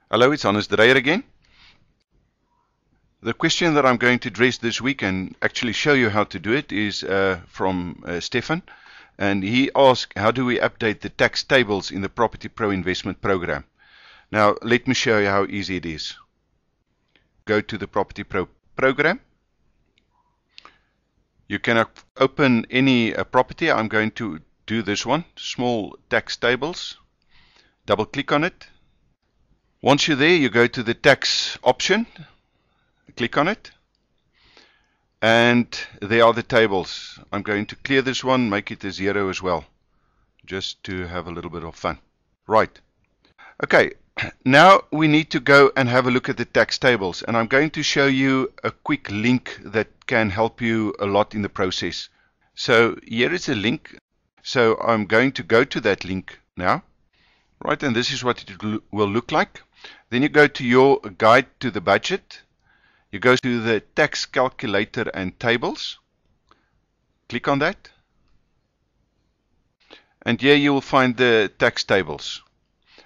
Hello, it's Hannes Dreyer again. The question that I'm going to address this week and actually show you how to do it is from Stefan. And he asked, how do we update the tax tables in the Property Pro investment program? Now, let me show you how easy it is. Go to the Property Pro program. You can open any property. I'm going to do this one, small tax tables. Double click on it. Once you're there, you go to the tax option, click on it, and there are the tables. I'm going to clear this one, make it a 0 as well, just to have a little bit of fun. Right. Okay, now we need to go and have a look at the tax tables, and I'm going to show you a quick link that can help you a lot in the process. So here is a link. So I'm going to go to that link now. Right, and this is what it will look like. Then you go to your guide to the budget. You go to the tax calculator and tables. Click on that. And here you will find the tax tables.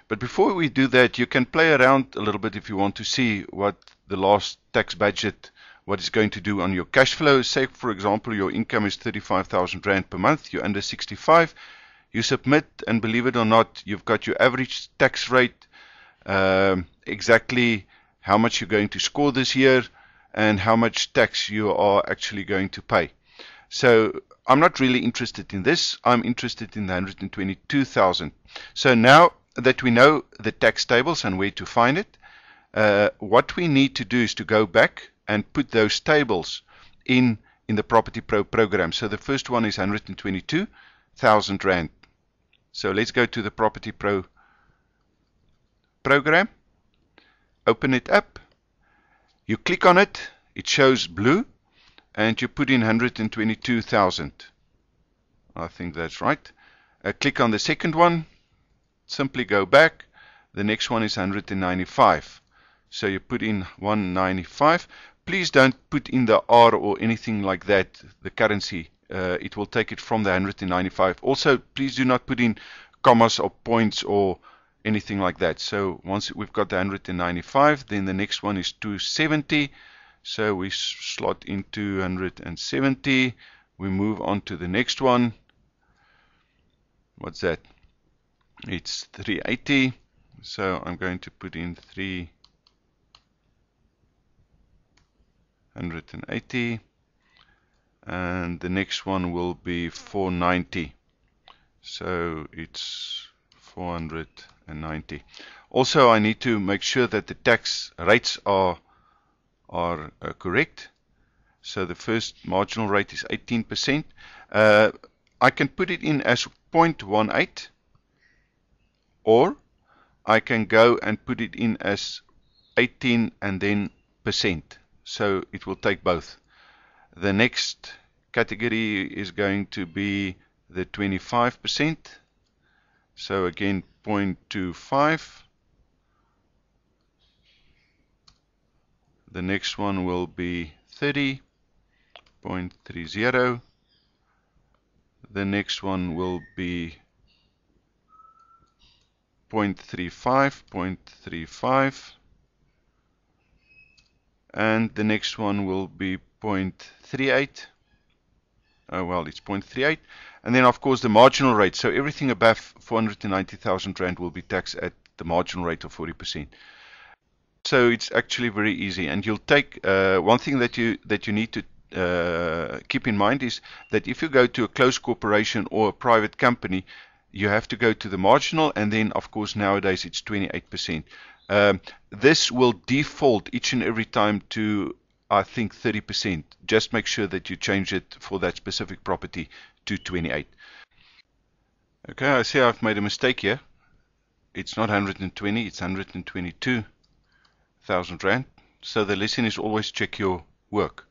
But before we do that, you can play around a little bit if you want to see what the last tax budget, what it's going to do on your cash flow. Say, for example, your income is 35,000 Rand per month. You're under 65. You submit, and believe it or not, you've got your average tax rate, exactly how much you're going to score this year, and how much tax you are actually going to pay. So I'm not really interested in this. I'm interested in the 122,000. So now that we know the tax tables and where to find it, what we need to do is to go back and put those tables in the Property Pro program. So the first one is 122,000 Rand. So let's go to the Property Pro program, open it up, you click on it, it shows blue, and you put in 122,000. I think that's right. Click on the second one, simply go back, the next one is 195. So you put in 195. Please don't put in the R or anything like that, the currency. It will take it from the 195. Also, please do not put in commas or points or anything like that. So once we've got the 195, then the next one is 270. So we slot in 270. We move on to the next one. What's that? It's 380. So I'm going to put in 380. And the next one will be 490. So it's 490. Also, I need to make sure that the tax rates are correct. So the first marginal rate is 18%. I can put it in as 0.18, or I can go and put it in as 18 and then percent. So it will take both. The next category is going to be the 25%. So again, 0.25. The next one will be 30.30. The next one will be 0.35. And the next one will be 0.38. Oh, well, it's 0.38. And then, of course, the marginal rate. So everything above 490,000 Rand will be taxed at the marginal rate of 40%. So it's actually very easy. And you'll take one thing that you need to keep in mind is that if you go to a closed corporation or a private company, you have to go to the marginal, and then, of course, nowadays it's 28%. This will default each and every time to, I think, 30%. Just make sure that you change it for that specific property to 28. Okay, I see I've made a mistake here. It's not 120, it's 122,000 Rand. So the lesson is always check your work.